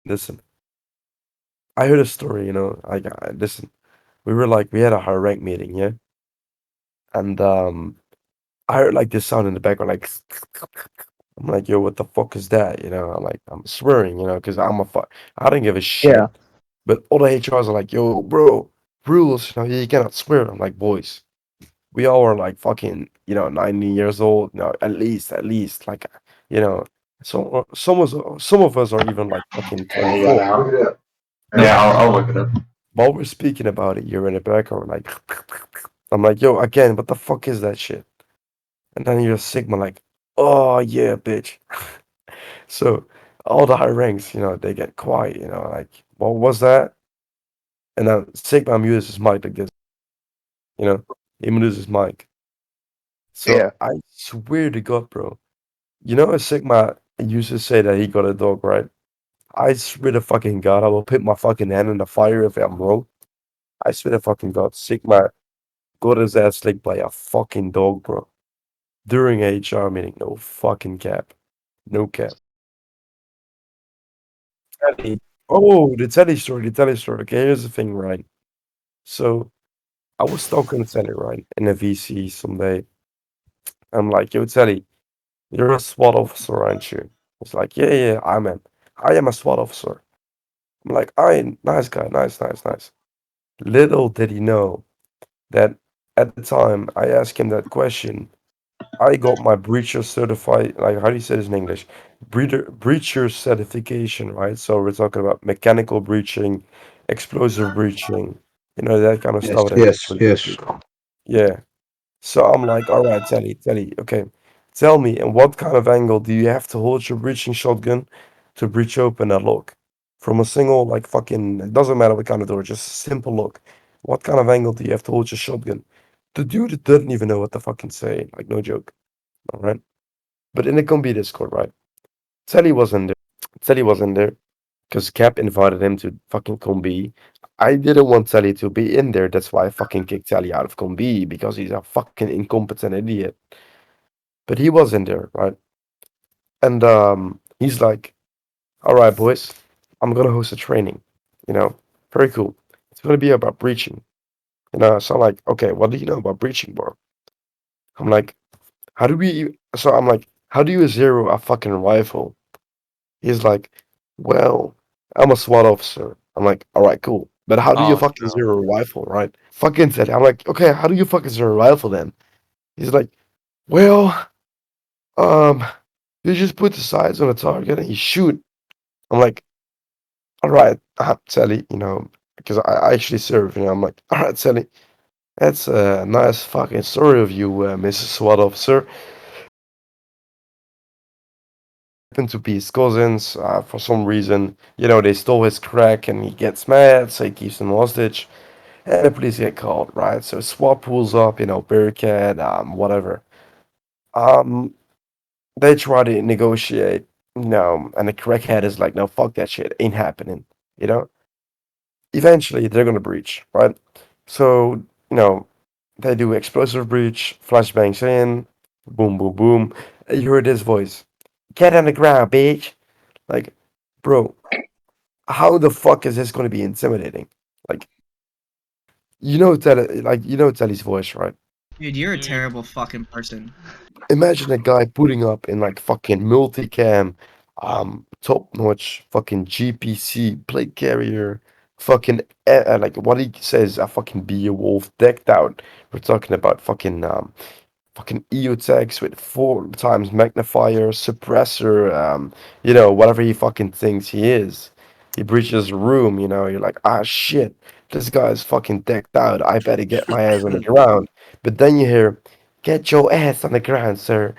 listen. I heard a story, like listen. We had a high rank meeting, yeah, and I heard like this sound in the background, like I'm like, yo, what the fuck is that? I'm like, I'm swearing, because I don't give a Yeah. shit. But all the HRs are like, yo, bro, rules, you cannot swear. I'm like, boys, we all are like fucking, 90 years old, at least, like, you know, some of us are even like fucking Hey, yeah, 24. now look it up. And Yeah, I'll look it up. while we're speaking about it, you're in the background, like, I'm like, yo, again, what the fuck is that shit? And then you're Sigma, like, oh yeah, bitch. So all the high ranks, they get quiet, like, what was that? And then Sigma mutes his mic like this, you know, he mutes his mic. So Yeah. I swear to God, bro, Sigma used to say that he got a dog, right? I swear to fucking God, I will put my fucking hand in the fire if I'm wrong. I swear to fucking God, Sigma got his ass licked by a fucking dog, bro. During a HR meeting, no fucking cap. No cap. Teddy. Oh, the Teddy story. Okay, here's the thing, right? So I was talking to Teddy, right, in a VC someday. I'm like, yo, Teddy, you're a SWAT officer, aren't you? He's like, yeah, yeah, I am a SWAT officer. I'm like, I nice guy, nice, nice, nice. Little did he know that at the time I asked him that question, I got my breacher certified, like how do you say this in English? Breacher certification, right? So we're talking about mechanical breaching, explosive breaching, that kind of Yes. stuff that is Yes. really Yes. yeah. So I'm like, all right, Telly, okay. Tell me, in what kind of angle do you have to hold your breaching shotgun to breach open that lock? From a single, like fucking, it doesn't matter what kind of door, just a simple lock. What kind of angle do you have to hold your shotgun? The dude didn't even know what to fucking say, like no joke, all right? But in the Combi Discord, right? Telly wasn't there. Telly wasn't there because Cap invited him to fucking Combi. I didn't want Telly to be in there. That's why I fucking kicked Telly out of Combi because he's a fucking incompetent idiot. But he was in there, right? And he's like, "All right, boys, I'm gonna host a training. You know, very cool. It's gonna be about breaching. So I'm like, okay, what do you know about breaching, bro? I'm like, how do we? So I'm like, how do you zero a fucking rifle? He's like, well, I'm a SWAT officer. I'm like, all right, cool. But how do you Oh fucking no. zero a rifle, right? Fucking said, I'm like, okay, how do you fucking zero a rifle then? He's like, well, um, you just put the sights on the target and you shoot. I'm like, all right, Sally, because I actually serve, I'm like, all right, Sally, that's a nice fucking story of you, Mrs. SWAT officer. Happen to be his cousins, for some reason, they stole his crack and he gets mad, so he keeps them hostage. And the police get called, right? So SWAT pulls up, Bearcat, whatever. Um, they try to negotiate, and the crackhead is like, no, fuck that shit, ain't happening, you know? Eventually, they're gonna breach, right? So, they do explosive breach, flashbangs in, boom, boom, boom. And you heard this voice, get on the ground, bitch. Like, bro, how the fuck is this gonna be intimidating? Like, Telly's voice, right? Dude, you're a Mm. terrible fucking person. Imagine a guy putting up in like fucking multicam, top notch fucking GPC plate carrier, fucking like what he says, a fucking Beowulf decked out. We're talking about fucking EOTechs with 4 times magnifier, suppressor, whatever he fucking thinks he is. He breaches a room, you're like, ah shit, this guy's fucking decked out. I better get my ass on the ground. But then you hear, get your ass on the ground, sir.